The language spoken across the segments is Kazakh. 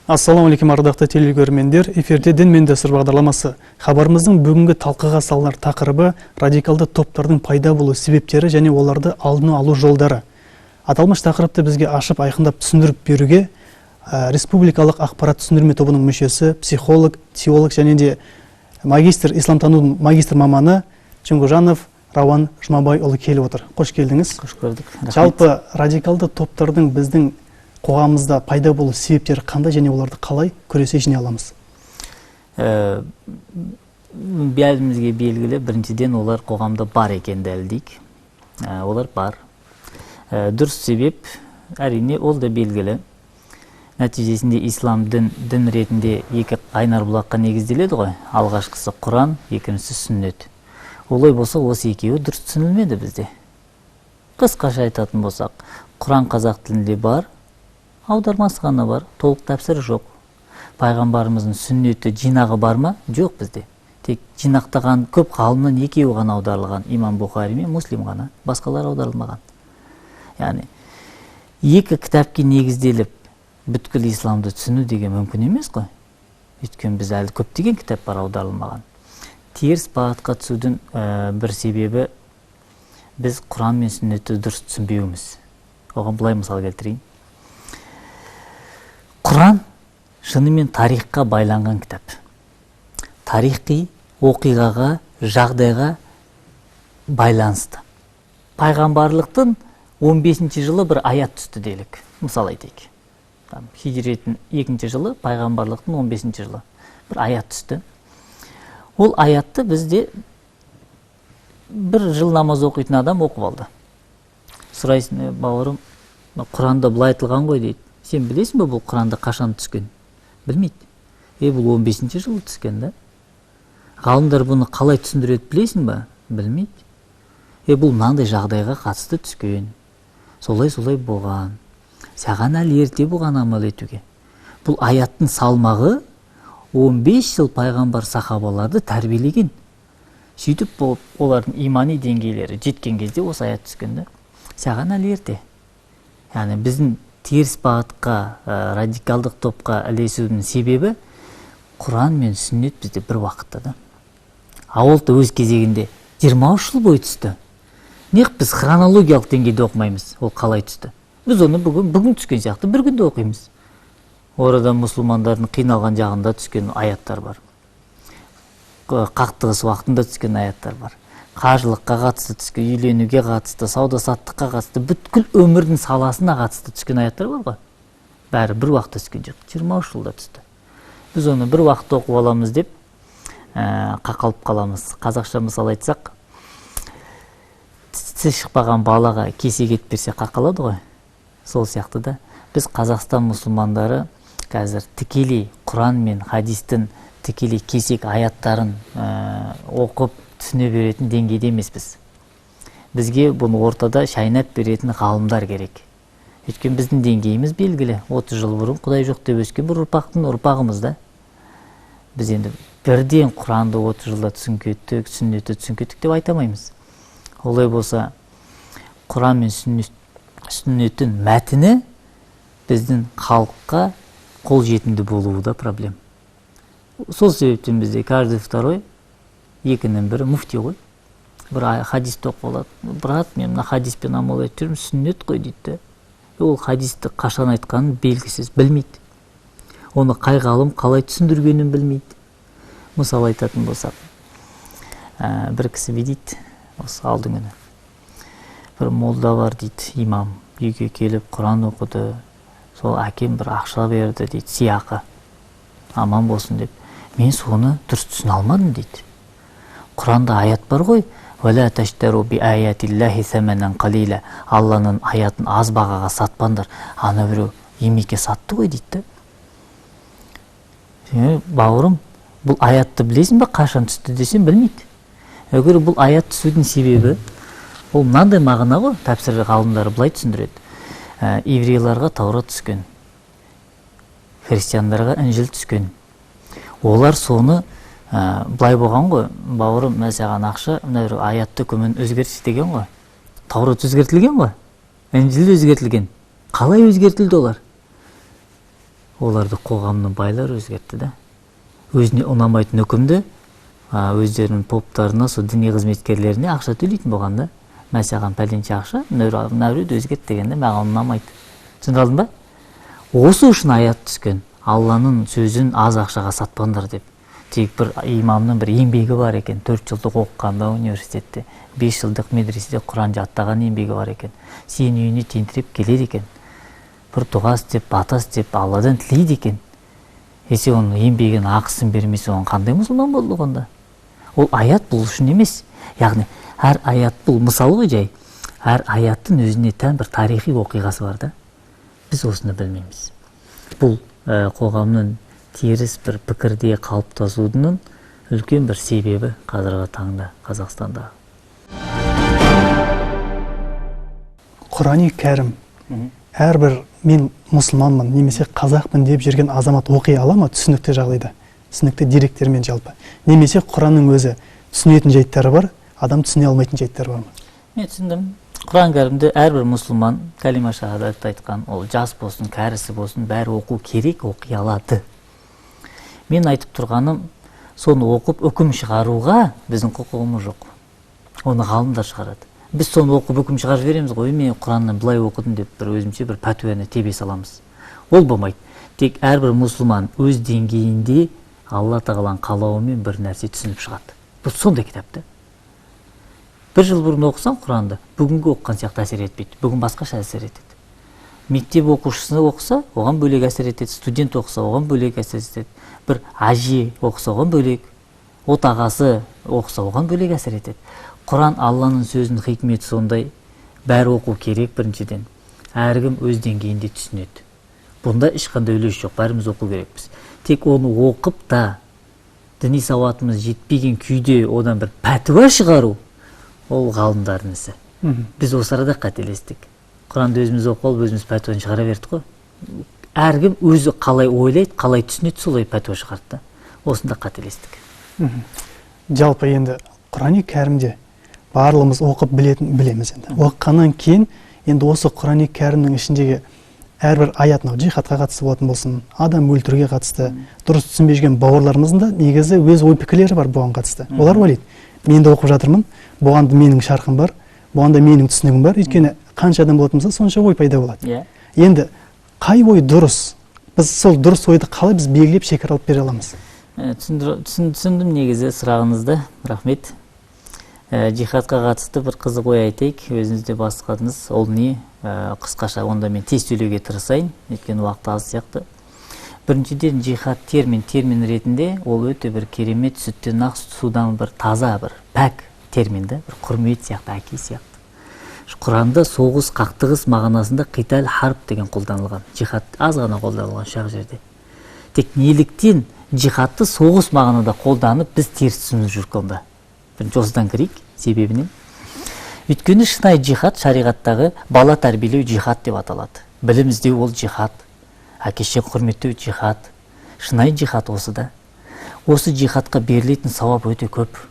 Ассалаумағалейкум ардақты телегөрмендер, эфирде дін мен дәстүр бағдарламасы. Хабарымыздың бүгінгі талқыға салынар тақырыбы радикалды топтардың пайда болу себептері және оларды алдын алу жолдары. Аталмыш тақырыпты бізге ашып айқындап түсіндіріп беруге республикалық ақпарат түсіндірме тобының мүшесі, психолог, теолог және де магистр исламтанудың магистр маманы Чыңғыжанов Рауан Жұмабайұлы келіп отыр. Қош келдіңіз. Қош көрдік. Жалпы радикалды топтардың біздің қоғамымызда пайда болу себептері қандай және оларды қалай күресе жіне аламыз? Бәрімізге белгілі, біріншіден олар қоғамда бар екен дәлелдейік. Олар бар. Дұрыс себеп, әрине ол да белгілі. Нәтижесінде ислам дін ретінде екі айнар бұлаққа негізделеді ғой. Алғашқысы Құран, екіншісі сүннет. Олай болса, осы екеуі дұрыс түсінілмеді бізде. Қысқаша айтатын болсақ, Құран қазақ тілінде бар, аудармасы ғана бар, толық тәпсірі жоқ. Пайғамбарымыздың сүннеті жинағы бар ма? Жоқ бізде. Тек жинақтаған көп ғалымнан екеуі ғана аударылған, Имам Бухари мен Муслим ғана, басқалар аударылмаған. Яғни екі кітапке негізделіп бүткіл исламды түсіну деген мүмкін емес қой. Өйткені біз әлі көптеген кітаптар аударылмаған. Теріс бағытқа түсудің бір себебі біз Құран мен сүннетті дұрыс түсінбеуіміз. Оған былай мысал келтірейін. Құран шынымен тарихқа байланған кітап. Тарихи оқиғаға, жағдайға байланысты. Пайғамбарлықтың 15-ші жылы бір аят түсті делік. Мысал айтайық. Хижреттің 2-ші жылы, пайғамбарлықтың 15-ші жылы бір аят түсті. Ол аятты бізде бір жыл намаз оқитын адам оқып алды. Сұрайсың, бауырым, Құранда былай айтылған ғой дейді. Сен білесің бе бұл Құранда қашан түскен? Білмейді. Бұл 15-ші жылы түскен да. Ғалымдар бұны қалай түсіндіреді білесің бе? Білмейді. Бұл мынандай жағдайға қатысты түскен. Солай болған. Саған әлі ерте бұған амал етуге. Бұл аяттың салмағы 15 жыл пайғамбар сахабаларды тәрбиелеген. Сөйтіп болып, олардың имани деңгейлері жеткен кезде осы аят түскен да. Саған әлі ерте. Яғни біздің теріс бағытқа, радикалдық топқа ілесудің себебі Құран мен сүннет бізде бір уақытта да. Ол да өз кезегінде 23 жыл бойы түсті. Неғып біз хронологиялық деңгейде оқымаймыз, ол қалай түсті? Біз оны бүгін түскен сияқты бір күнде оқимыз. Орада мұсылмандардың қиналған жағында түскен аяттар бар. Қақтығыс уақытында түскен аяттар бар. Қажылыққа қатысты түскен, үйленуге қатысты, сауда-саттыққа қатысты, бүткіл өмірдің саласына қатысты түскен аяттар бар ғой. Бәрі бір уақытта түскен жоқ, 23 жылда түсті. Біз оны бір уақытта оқып аламыз деп қақалып қаламыз. Қазақша мысал айтсақ, тісі шықпаған балаға кесек ет берсе қақалады ғой. Сол сияқты да біз Қазақстан мұсылмандары қазір тікелей Құран мен хадистің тікелей кесек аяттарын оқып түсіне беретін деңгейде емеспіз. Бізге бұны ортада шайнап беретін ғалымдар керек. Өйткені біздің деңгейіміз белгілі. 30 жыл бұрын Құдай жоқ деп өскен бір ұрпақтың ұрпағымыз да. Біз енді бірден Құранды 30 жылда түсінкеттік, сүннетті түсінкеттік деп айтамаймыз. Олай болса, Құран мен сүннеттің мәтіні біздің халыққа қол жетімді болуы да проблем. Сол себептен бізде каждый второй, екінің бірі муфти ғой. Бір хадисті оқып алады. Брат, мен мына хадиспен амал етіп жүрмін, сүннет қой дейді. Ол хадисті қашан айтқанын белгісіз, білмейді. Оны қай ғалым қалай түсіндіргенін білмейді. Мысал айтатын болсақ, бір кісі дейді, осы алдың күні. Бір молда бар дейді, имам, үйге келіп Құран оқыды. Сол әкем бір ақша берді дейді, сыйақы. Аман болсын деп. Мен соны дұрыс түсіне алмадым дейді. Құранда аят бар ғой, «Вәлә тәштәру би аятиллахи сәмәнән қалила». Алланың аятын аз бағаға сатпаңдар. Ана біреу емеке сатты ғой дейді. Бауырым, бұл аятты білесің бе, қашан түсті десем білмейді. Егер бұл аят түсудің себебі, ол мынандай мағына ғой, тәпсір ғалымдары былай түсіндіреді. Еврейларға Таурат түскен, христиандарға Інжіл түскен. Олар соны былай болған ғой, бауырым, мен саған ақша, мына аятты көмін өзгертші деген ғой. Таурат өзгертілген ғой, Інжіл өзгертілген. Қалай өзгертілді олар? оларды қоғамның байлары өзгертті да. Өзіне ұнамайтын үкімді өздерінің поптарына, сол діни қызметкерлеріне ақша төлейтін болған да. Мен саған пәленше ақша, мына біреуді өзгерт дегенде маған ұнамайды. Түсініп алдың ба? Осы үшін аят түскен. Алланың сөзін аз ақшаға сатпаңдар деп. Тек бір имамның бір еңбегі бар екен. 4 жылдық оқығанда университетте, 5 жылдық медреседе Құран жаттаған еңбегі бар екен. Сен үйіне тентіреп келеді екен. Бір дұға істеп, бата істеп, Алладан тілейді екен. Сен оның еңбегінің ақысын бермесе, оған қандай мұсылман болды онда? Ол аят бұл үшін емес. Яғни әр аят бұл мысал ғой жай. Әр аяттың өзіне тән бір тарихи оқиғасы бар да. Біз осыны білмейміз. Бұл қоғамның теріс бір пікірде қалыптасудың үлкен бір себебі қазіргі таңда Қазақстанда. Құрани кәрім әрбір мен мұсылманмын немесе қазақпын деп жүрген азамат оқи ала ма түсінікті жағдайда, түсінікті деректермен жалпы? Немесе Құранның өзі түсінетін жайттары бар, адам түсіне алмайтын жайттары бар ма? Мен түсіндім. Құран кәрімді әрбір мұсылман кәлима шахадатты айтқан, ол жас болсын, кәрісі болсын, бәрі оқу керек, оқи алады. Мен айтып тұрғаным, соны оқып үкім шығаруға біздің құқығымыз жоқ. Оны ғалымдар шығарады. Біз соны оқып үкім шығарып береміз ғой, мен Құраннан былай оқыдым деп бір өзімше бір пәтуаны тебе саламыз. Ол болмайды. Тек әрбір мұсылман өз деңгейінде Алла тағаланың қалауымен бір нәрсе түсініп шығады. Бұл сондай кітапты. Бір жыл бұрын оқысаң Құранды, бүгінгі оқыған сияқты әсер етпейді. Бүгін басқаша әсер етеді. Мектеп оқушысы оқыса, оған бөлек әсер етеді. Студент оқыса, оған бөлек әсер етеді. Бір әже оқыса, оған бөлек. Отағасы оқыса, оған бөлек әсер етеді. Құран Алланың сөзінің хикметі сондай. Бәрі оқу керек біріншіден. Әркім өз деңгейінде түсінеді. Бұнда ешқандай үлес жоқ, бәріміз оқу керекпіз. Тек оны оқып та діни сауатымыз жетпеген күйде одан бір пәтуа шығару, ол ғалымдардың ісі. Біз осы арада қателестік. Құранды өзіміз оқып, өзіміз пәтуаны шығара бердік қой. Әркім өзі қалай ойлайды, қалай түсінеді, солай пәтуа шығарды. Осында қателестік. Жалпы енді Құрани кәрімде барлығымыз оқып білеміз енді. Оқығаннан кейін енді осы Құрани кәрімнің ішіндегі әрбір аят, джихадқа қатысты болатын болсын, адам өлтіруге қатысты, дұрыс түсінбей жүрген бауырларымыздың да негізі өз ой пікірлері бар бұған қатысты. Олар ойлайды, мен де оқып жатырмын, бұған да менің шарқым бар, бұған да менің түсінігім бар. Өйткені қанша адам болатын болса, сонша ой пайда болады. Енді қай ой дұрыс? Біз сол дұрыс ойды қалай біз белгілеп шекаралап бере аламыз? Түсіндім негізі сұрағыңызды, рахмет. Джихадқа қатысты бір қызық ой айтайық, өзіңіз де бастадыңыз. Ол не? Қысқаша онда мен тез сөйлеуге тырысайын, өйткені уақыт аз сияқты. Біріншіден, джихад термин ретінде ол өте бір керемет, сүттен ақ судан бір таза, бір пәк терминді, бір құрмет сияқты, әке сияқты. Құранда соғыс, қақтығыс мағынасында қитал харп деген қолданылған. Джихад аз ғана қолданылған шақ жерде. Тек неліктен джихадты соғыс мағынада қолданып, біз теріс түсініп жүргенде. Бірінші осыдан кірейік себебінен. Өйткені шынайы джихад шариғаттағы бала тәрбиелеу джихад деп аталады. Білім іздеу ол джихад. Әке-шешені құрметтеу джихад. Шынайы джихад осы да. Осы джихадқа берілетін сауап өте көп.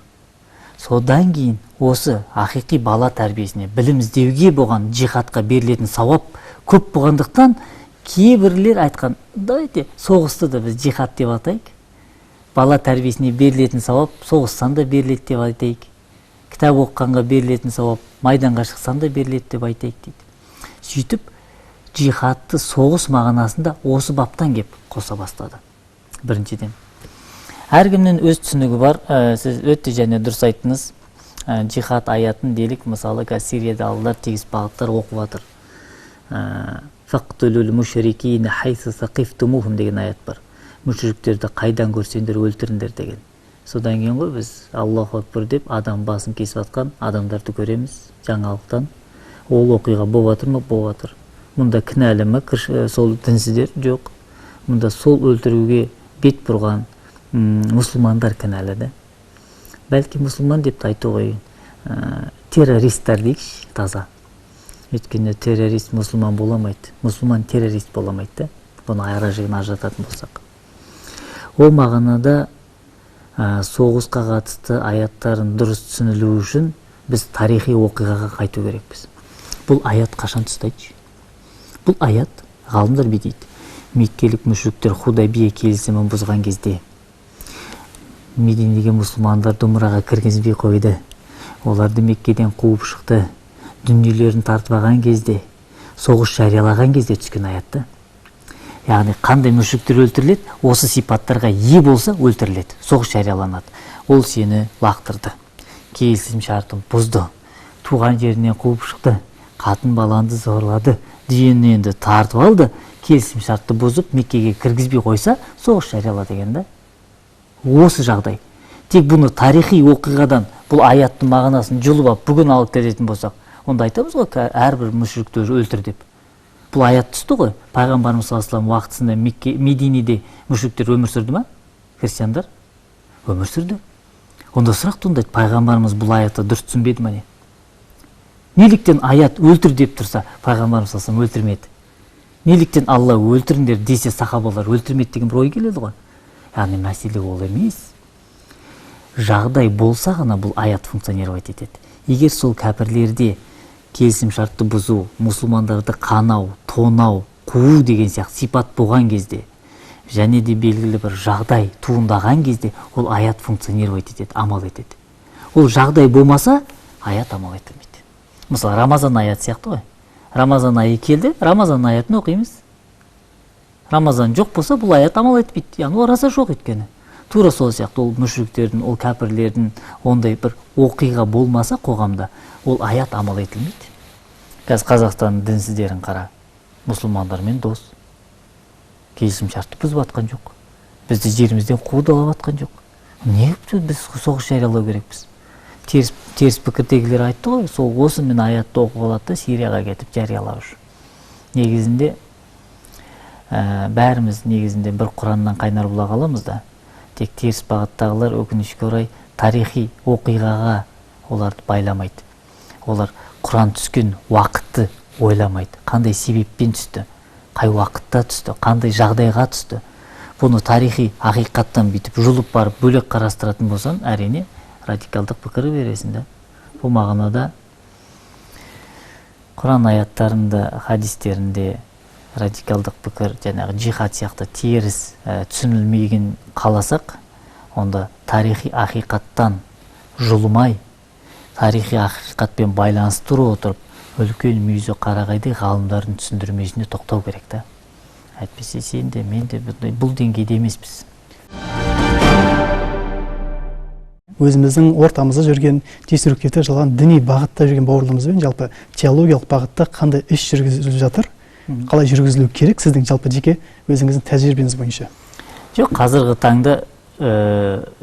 Содан кейін осы ақиқи бала тәрбиесіне, білім іздеуге болған джихадқа берілетін сауап көп болғандықтан кейбірлер айтқан, дайте соғысты да біз джихад деп атайық. Бала тәрбиесіне берілетін сауап соғыстан да беріледі деп айтайық. Кітап оқығанға берілетін сауап майданға шықсан да беріледі деп айтайық дейді. Сөйтіп, джихадты соғыс мағынасында осы баптан кеп қоса бастады. Біріншіден. Әркімнің өз түсінігі бар. Сіз өте және дұрыс айттыңыз. Джихад аятын делік, мысалы, Сирияда алдар тегіс бағыттар оқып жатыр. Фақтулул мушрикина хайсу сақифтумухум деген аят бар. Мүшриктерді қайдан көрсеңдер өлтіріңдер деген. Содан кейін ғой біз Аллаху акбар деп адам басын кесіп атқан адамдарды көреміз жаңалықтан. Ол оқиға болып жатыр ма? Болып жатыр. Мұнда кінәлі ме? Сол дінсіздер? Жоқ. Мұнда сол өлтіруге бет бұрған мұсылмандар кінәлі да. Бәлки мұсылман деп айту ғой, террористтар дейікші, таза. Өйткені террорист мұсылман боламайды. Мұсылман террорист боламайды да. Бұны айыра-жігін ажырататын болсақ. Ол мағынада соғысқа қатысты аяттарын дұрыс түсінілу үшін біз тарихи оқиғаға қайту керекпіз. Бұл аят қашан тұстайды? Бұл аят ғалымдар бедейді. Меккелік мүшриктер Худайбия келісімін бұзған кезде Мединеге мұсылмандарды умраға кіргізбей қойды. Оларды Меккеден қуып шықты. Дүниелерін тартып алған кезде, соғыс жариялаған кезде түскен аятты. Яғни қандай мүшриктер өлтіріледі, осы сипаттарға ие болса өлтіріледі, соғыс жарияланады. Ол сені лақтырды, келісім шартын бұзды, туған жерінен қуып шықты, қатын баланды зорлады, дүйенді тартып алды, келісім шартты бұзып Меккеге кіргізбей қойса соғыс жариялады деген да. Осы жағдай. Тек бұны тарихи оқиғадан бұл аяттың мағынасын жұлып алып бүгін алып келетін болсақ, онда айтамыз ғой, әрбір мүшрикті өлтір деп. Бұл аят түсті ғой. Пайғамбарымыз саллаллаху алейхи уақытысында Мединеде мүшриктер өмір сүрді ма? Христиандар өмір сүрді. Онда сұрақ туындайды, пайғамбарымыз бұл аятты дұрыс түсінбеді ме? Неліктен аят өлтір деп тұрса, пайғамбарымыз саллаллаху алейхи өлтірмеді? Неліктен Алла өлтіріңдер десе, сахабалар өлтірмеді деген бір ой келеді ғой. Яғни мәселе ол емес. Жағдай болса ғана бұл аят функционировать етеді. Егер сол кәпірлерде келісім шартты бұзу, мұсылмандарды қанау, тонау, қуу деген сияқты сипат болған кезде, және де белгілі бір жағдай туындаған кезде, ол аят функционировать етеді, амал етеді. Ол жағдай болмаса, аят амал етілмейді. Мысалы, Рамазан аят сияқты ғой. Рамазан айы келді, Рамазан аятын оқимыз. Рамазан жоқ болса, бұл аят амал етпейді. Яғни ораза жоқ еткені. Тура сол сияқты ол мүшриктердің, ол кәпірлердің ондай бір оқиға болмаса қоғамда, ол аят амал етілмейді. Қазір Қазақстанның дінсіздерін қара, мұсылмандармен дос. Келісім шартты бұзып атқан жоқ. Бізді жерімізден қуып атқан жоқ. Не біз соғыс жариялау керекпіз? Теріс пікірдегілер айтты ғой, сол осымен аятты оқып алады да Сирияға кетіп жариялау үшін. Негізінде бәріміз негізінде бір Құраннан қайнар бұла қаламыз да, тек теріс бағыттағылар өкінішке орай тарихи оқиғаға оларды байламайды. Олар Құран түскен уақытты ойламайды. Қандай себеппен түсті, қай уақытта түсті, қандай жағдайға түсті. Бұны тарихи ақиқаттан бүйтіп жұлып барып бөлек қарастыратын болсан, әрине радикалдық пікір бересің да. Бұл мағынада Құран аяттарында, хадистерінде радикалдық пікір, жаңағы джихад сияқты теріс түсінілмеген қаласақ, онда тарихи ақиқаттан жұлмай, тарихи ақиқатпен байланыстыру отырып, үлкен мүйізі қарағайдай ғалымдардың түсіндірмесіне тоқтау керек та. Әйтпесе сен де, мен де бұл деңгейде емеспіз. Өзіміздің ортамызда жүрген деструктивті жалған діни бағытта жүрген бауырларымызбен жалпы теологиялық бағытта қандай іс жүргізіліп жатыр? Қалай жүргізілу керек сіздің жалпы жеке өзіңіздің тәжірибеңіз бойынша? Жоқ, қазіргі таңда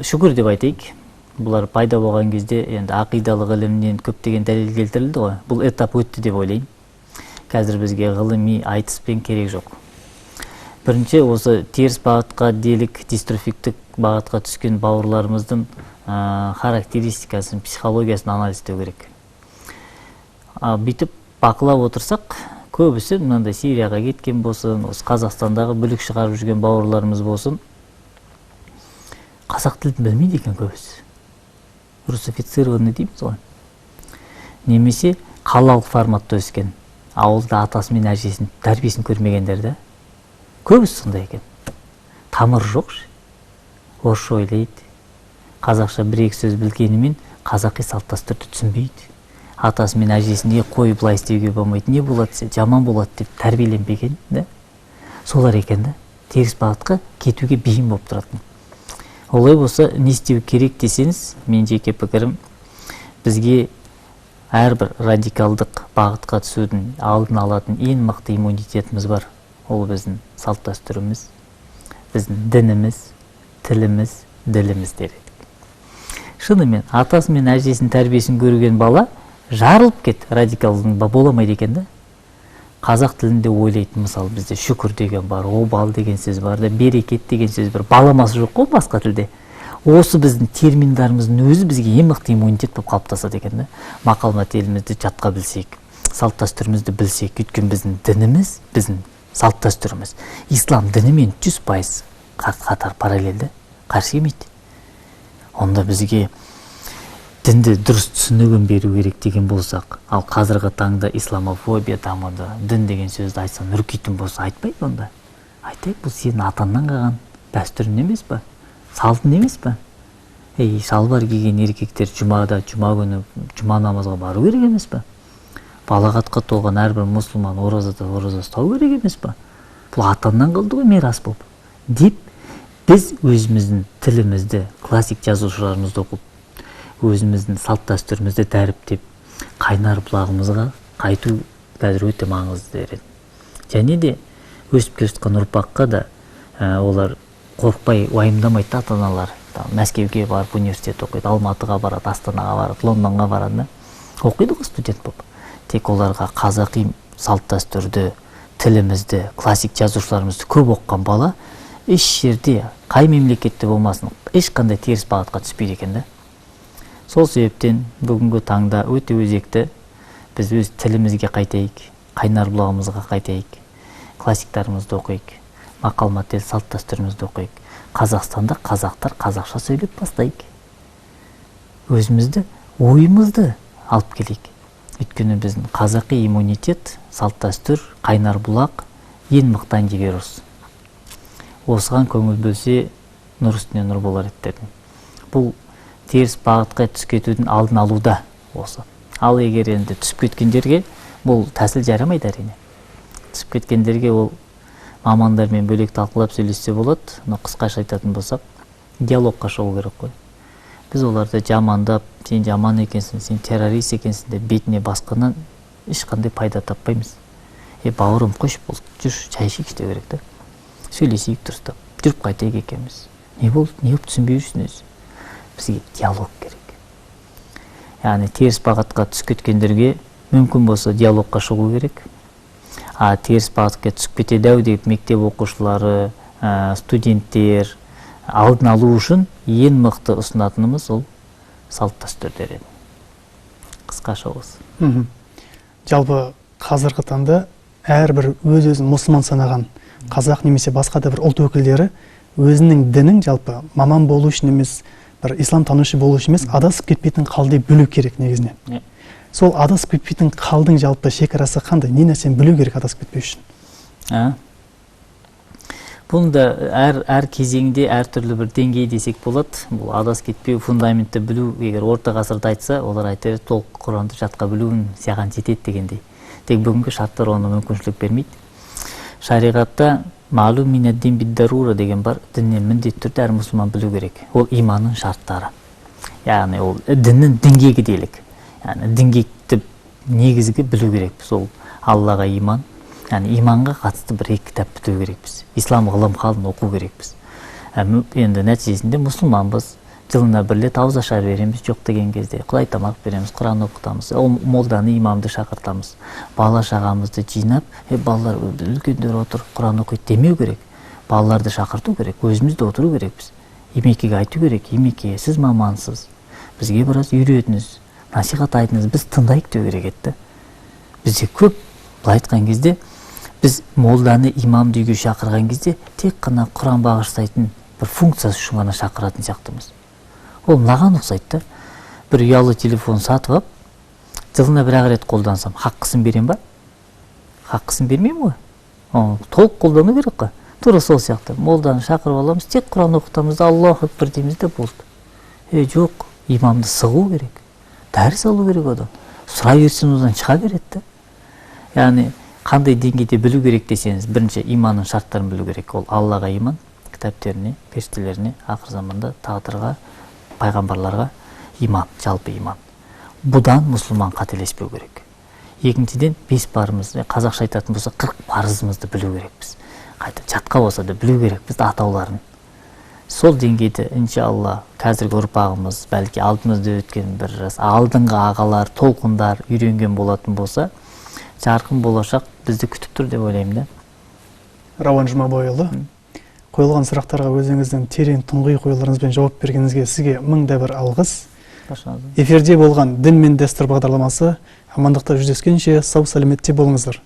шүкір деп айтайық. Бұлар пайда болған кезде енді ақидалық ілімнен көптеген дәлел келтірілді ғой. Бұл этап өтті деп ойлаймын. Қазір бізге ғылыми айтыспен керек жоқ. Бірінші, осы теріс бағытқа, делік, дистрофиктік бағытқа түскен бауырларымыздың характеристикасын, психологиясын анализдеу керек. Бүйтіп бақылап отырсақ, көбісі мынандай Сирияға кеткен болсын, осы Қазақстандағы бүлік шығарып жүрген бауырларымыз болсын, қазақ тілін білмейді екен көбісі. Русифицированный дейміз ғой. Немесе қалалық форматта өскен, ауылда атасы мен әжесінің тәрбиесін көрмегендер де көбісі сондай екен. Тамыр жоқ, орысша ойлайды. Қазақша бір-екі сөз білгенімен қазақи салт-дәстүрді түсінбейді. Атасы мен әжесіне қой былай істеуге болмайды, не болады, жаман болады деп тәрбиеленбеген, да? Солар екен да, теріс бағытқа кетуге бейім болып тұратын. Олай болса, не істеу керек десеңіз, мен жеке пікірім, бізге әрбір радикалдық бағытқа түсудің алдын алатын ең мықты иммунитетіміз бар. Ол біздің салт-дәстүріміз, біздің дініміз, тіліміз, діліміз деді. Шынымен, атасы мен әжесінің тәрбиесін көрген бала жарылып кет, радикалдың боламайды екен да. Қазақ тілінде ойлайтын, мысалы, бізде шүкір деген бар, обал деген сөз бар, да берекет деген сөз бар, баламасы жоқ қой басқа тілде. Осы біздің терминдарымыздың өзі бізге ең мықты иммунитет болып қалыптасады екен да. Мақал-мәтел елімізді жатқа білсек, салт-дәстүрімізді білсек, өйткені біздің дініміз, біздің салт-дәстүріміз ислам дінімен 100% қатар параллельді, қарсы келмейді. Онда бізге дінді дұрыс түсінігін беру керек деген болсақ, ал қазіргі таңда исламофобия дамыды, дін деген сөзді айтсаң үркейтін болса айтпайды онда. айтайық, бұл сенің атаңнан қалған дәстүрің емес па, салтың емес па? Шалбар киген еркектер жұма күні жұма намазға бару керек емес па? Балағатқа толған әрбір мұсылман ораза ұстау керек емес па? Бұл атаңнан қалды ғой, мирас болып. Деп, біз өзіміздің тілімізді, классик жазушыларымызды оқып, өзіміздің салт дәстүрімізді дәріптеп, қайнар бұлағымызға қайту қазір өте маңызды дер едім. Және де өсіп келе жатқан ұрпаққа да олар қорықпай, уайымдамайды, ата-аналар. Мәскеуге барып университет оқиды, Алматыға барады, Астанаға барады, Лондонға барады, оқиды ғой студент болып. Тек оларға қазақи салт дәстүрді, тілімізді, классик жазушыларымызды көп оқыған бала еш жерде, қай мемлекетте болмасын, ешқандай теріс бағытқа түспейді екен да. Сол себептен бүгінгі таңда өте өзекті біз өз тілімізге қайтайық, қайнар бұлағымызға қайтайық, классиктарымызды оқиық, мақал-мәтел салт дәстүрімізді оқиық. Қазақстанда қазақтар қазақша сөйлеп бастайық. Өзімізді, ойымызды алып келейік. Өйткені біздің қазақи иммунитет, салт дәстүр, қайнар бұлақ ең мықты антивирус. Осыған көңіл бөлсе, нұр үстіне нұр болар еді дедім. Бұл теріс бағытқа түсіп кетудің алдын алуда осы. Ал егер енді түсіп кеткендерге бұл тәсіл жарамайды әрине. Түсіп кеткендерге ол мамандармен бөлек талқылап сөйлессе болады, но қысқаша айтатын болсақ, диалогқа шығу керек қой. Біз оларды жамандап, сен жаман екенсің, сен террорист екенсің деп бетіне басқаннан ешқандай пайда таппаймыз. Бауырым, қош бол, жүр, шай ішейік деу керек та. Сөйлесейік дұрыстап, жүріп қайтайық екенбіз. Не болды, не болып түсінбей жүрсің өзі? Бізге диалог керек. Яғни теріс бағытқа түсіп кеткендерге мүмкін болса диалогқа шығу керек. Теріс бағытқа түсіп кетеді-ау деп мектеп оқушылары, студенттер алдын алу үшін ең мықты ұсынатынымыз ол салт дәстүрлер еді. Қысқаша осы. Жалпы қазіргі таңда әрбір өз-өзін мұсылман санаған қазақ немесе басқа да бір ұлт өкілдері өзінің дінін жалпы маман болу үшін емес, бір ислам танушы болу үшін емес, адасып кетпейтін қалдай білу керек негізінен. Сол адасып кетпейтін қалдың жалпы шекарасы қандай? Не нәрсені білу керек адасып кетпеу үшін? Бұнда әр кезеңде әртүрлі бір деңгей десек болады. Бұл адасып кетпеу, фундаментті білу, егер орта ғасырда айтса, олар айтар толық Құранды жатқа білуін саған жетеді дегендей. Тек бүгінгі шарттар оны мүмкіншілік бермейді. Шариғатта маълум минад-дин бид-дарура деген бар. Діннен міндетті түрде әр мұсылман білу керек. Ол иманның шарттары. Яғни ол діннің діңгегі делік. Яғни діңгекті негізгі білу керекпіз. Ол Аллаға иман, яғни иманға қатысты бір екі кітап біту керекпіз. Ислам ғылым қалын оқу керекпіз. Енді нәтижесінде мұсылманбыз. Жылына бір рет ауыз ашар береміз, жоқ деген кезде Құдай тамақ береміз, Құран оқытамыз, молданы, имамды шақыртамыз. Бала шағамызды жинап, балалар үлкендер отыр, Құран оқиды демеу керек. Балаларды шақырту керек, өзімізді отыру керекпіз. Емекеге айту керек, емеке, сіз мамансыз, бізге біраз үйретіңіз, насихат айтыңыз, біз тыңдайық деу керек еді. Бізде көп былай айтқан кезде, біз молданы, имамды үйге шақырған кезде тек қана Құран бағыштайтын бір функциясы үшін ғана шақыратын сияқтымыз. Ол маған ұқсайды. Бір ұялы телефон сатып алып, жылына бір-ақ рет қолдансам, хаққысын берем ба? Хаққысын бермеймін ғой. Толық қолдану керек қой. Тура сол сияқты. Молданы шақырып аламыз, тек Құран оқытамыз, Аллаху акбар дейміз де болды. Жоқ, имамды сығу керек. Дәріс алу керек одан. Сұрай берсін, одан шыға береді. Яғни қандай деңгейде білу керек десеңіз, бірінші иманның шарттарын білу керек. Ол Аллаға иман, кітаптеріне, періштелеріне, ақыр заманда тағдырға, пайғамбарларға иман, жалпы иман. Бұдан мұсылман қателеспеу керек. Екіншіден, 5 парымыз, қазақша айтатын болса 40 парызымызды білу керекпіз. Қайта жатқа болса да білу керекпіз атауларын. Сол деңгейде иншалла қазіргі ұрпағымыз, бәлки алдымызда өткен бір алдыңғы ағалар, толқындар үйренген болатын болса, жарқын болашақ бізді күтіп тұр деп ойлаймын да. Рауан Жұмабайұлы, қойылған сұрақтарға өзіңіздің терең тұңғиық ойларыңызбен жауап бергеніңізге сізге мыңда бір алғыс. Эфирде болған Дін мен дәстүр бағдарламасы амандықта жүздескенше сау сәлеметте болыңыздар.